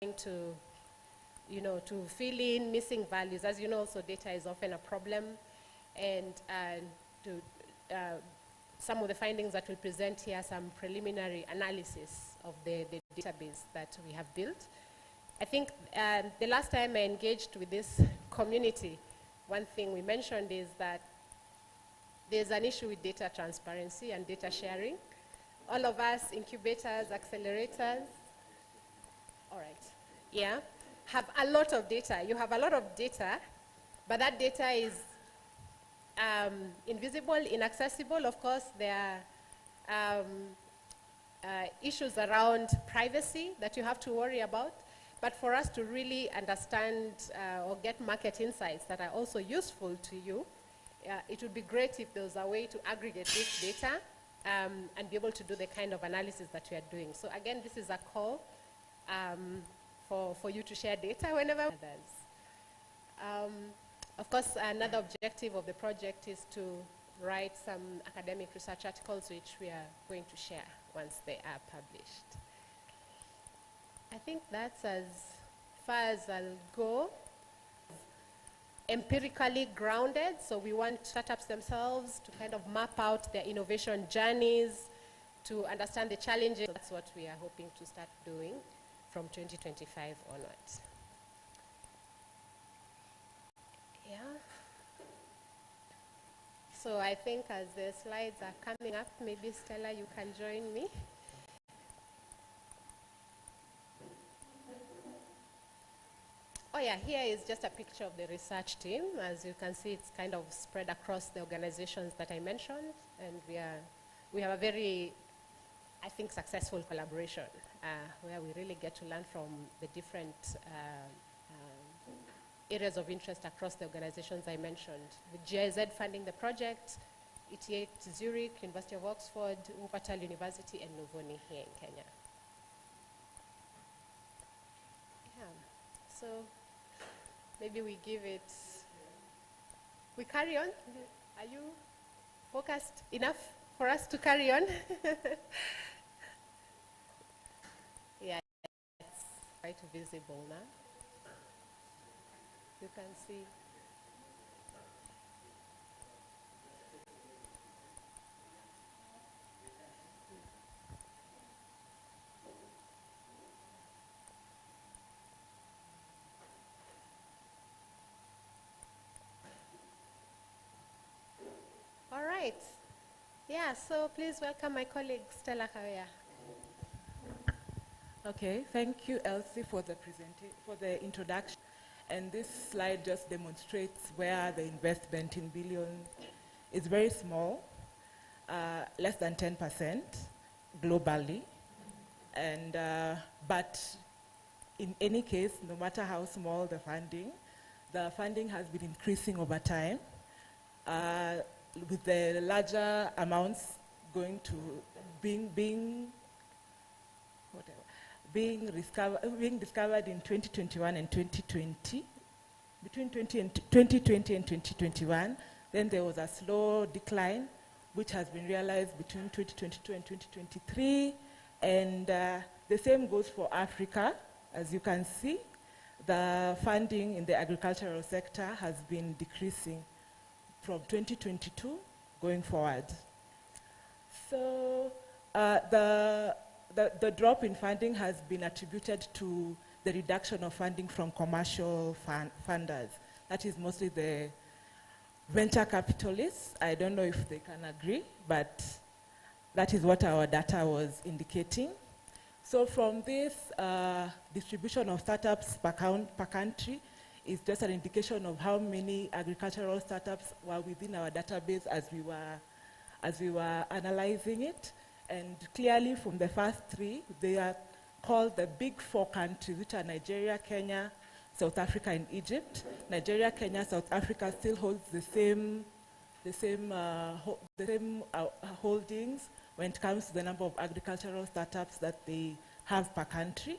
to, to fill in missing values. As you know, also data is often a problem, and some of the findings that we present here, some preliminary analysis of the database that we have built. I think the last time I engaged with this community, one thing we mentioned is that there's an issue with data transparency and data sharing. All of us, incubators, accelerators, all right, yeah, have a lot of data. You have a lot of data, but that data is invisible, inaccessible. Of course, there are issues around privacy that you have to worry about. But for us to really understand or get market insights that are also useful to you, it would be great if there was a way to aggregate this data and be able to do the kind of analysis that we are doing. So again, this is a call for you to share data whenever others. Of course, another objective of the project is to write some academic research articles which we are going to share once they are published. I think that's as far as I'll go. Empirically grounded, so we want startups themselves to kind of map out their innovation journeys, to understand the challenges. So that's what we are hoping to start doing from 2025 onwards. Yeah. So I think as the slides are coming up, maybe Stella, you can join me. Oh yeah, here is just a picture of the research team. As you can see, it's kind of spread across the organizations that I mentioned, and we have a very, I think, successful collaboration where we really get to learn from the different areas of interest across the organizations I mentioned. With GIZ funding the project, ETH Zurich, University of Oxford, Wuppertal University, and Novoni here in Kenya. Yeah, so maybe we give it, we carry on. Are you focused enough for us to carry on? Yeah, it's quite visible now. You can see. All right. Yeah, so please welcome my colleague, Stella Kawea. Okay, thank you, Elsie, for the introduction. And this slide just demonstrates where the investment in billions is very small, less than 10% globally. And, but in any case, no matter how small the funding has been increasing over time, with the larger amounts going to being discovered in 2021 and 2020. Between 2020 and 2021, then there was a slow decline, which has been realized between 2022 and 2023. And the same goes for Africa. As you can see, the funding in the agricultural sector has been decreasing from 2022 going forward. So the drop in funding has been attributed to the reduction of funding from commercial funders. That is mostly the venture capitalists. I don't know if they can agree, but that is what our data was indicating. So from this distribution of startups per country is just an indication of how many agricultural startups were within our database as we were analyzing it. And clearly from the first three, they are called the big four countries, which are Nigeria, Kenya, South Africa, and Egypt. Nigeria, Kenya, South Africa still holds the same holdings when it comes to the number of agricultural startups that they have per country,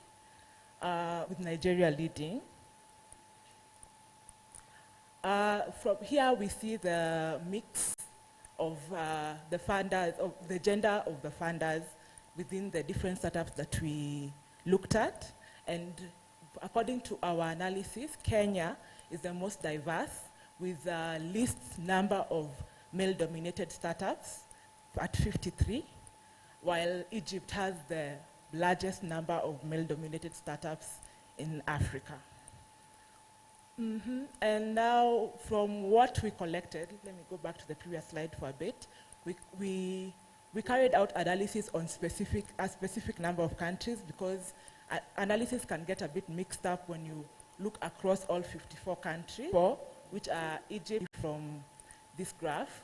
with Nigeria leading. From here, we see the mix of the funders, of the gender of the funders within the different startups that we looked at. And according to our analysis, Kenya is the most diverse with the least number of male-dominated startups at 53, while Egypt has the largest number of male-dominated startups in Africa. And now, from what we collected, let me go back to the previous slide for a bit. We carried out analysis on a specific number of countries because analysis can get a bit mixed up when you look across all 54 countries, which are Egypt from this graph,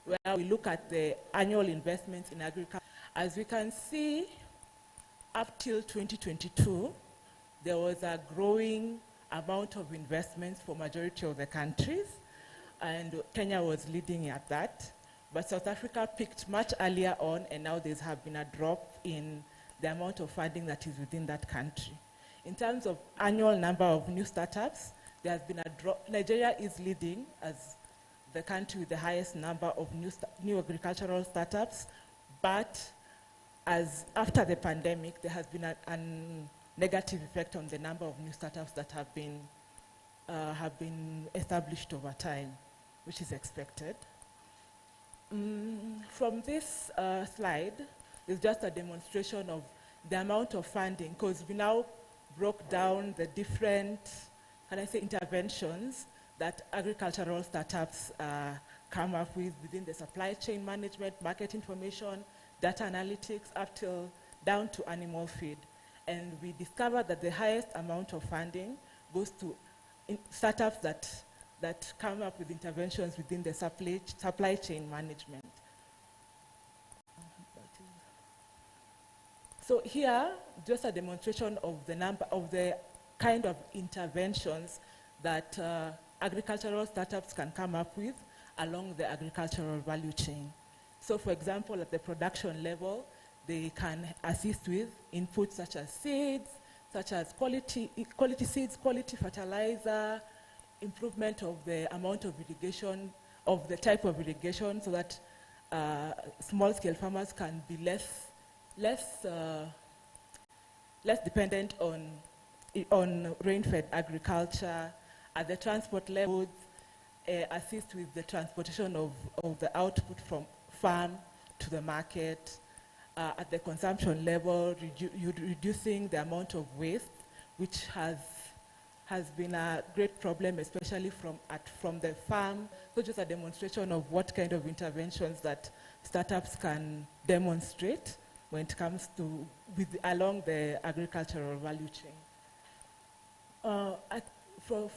where we look at the annual investments in agriculture. As we can see, up till 2022, there was a growing amount of investments for majority of the countries, and Kenya was leading at that. But South Africa peaked much earlier on, and now there has been a drop in the amount of funding that is within that country. In terms of annual number of new startups, there has been a drop. Nigeria is leading as the country with the highest number of new agricultural startups, but as after the pandemic, there has been a negative effect on the number of new startups that have been established over time, which is expected. From this slide is just a demonstration of the amount of funding, because we now broke down the different, interventions that agricultural startups come up with within the supply chain management, market information, data analytics, down to animal feed. And we discovered that the highest amount of funding goes to startups that come up with interventions within the supply chain management. So here, just a demonstration of the kind of interventions that agricultural startups can come up with along the agricultural value chain. So for example, at the production level, they can assist with inputs such as seeds, such as quality seeds, quality fertilizer, improvement of the amount of irrigation, of the type of irrigation, so that small-scale farmers can be less dependent on rain-fed agriculture. At the transport level, assist with the transportation of the output from farm to the market. At the consumption level, reducing the amount of waste, which has been a great problem, especially from the farm. So just a demonstration of what kind of interventions that startups can demonstrate when it comes to along the agricultural value chain. For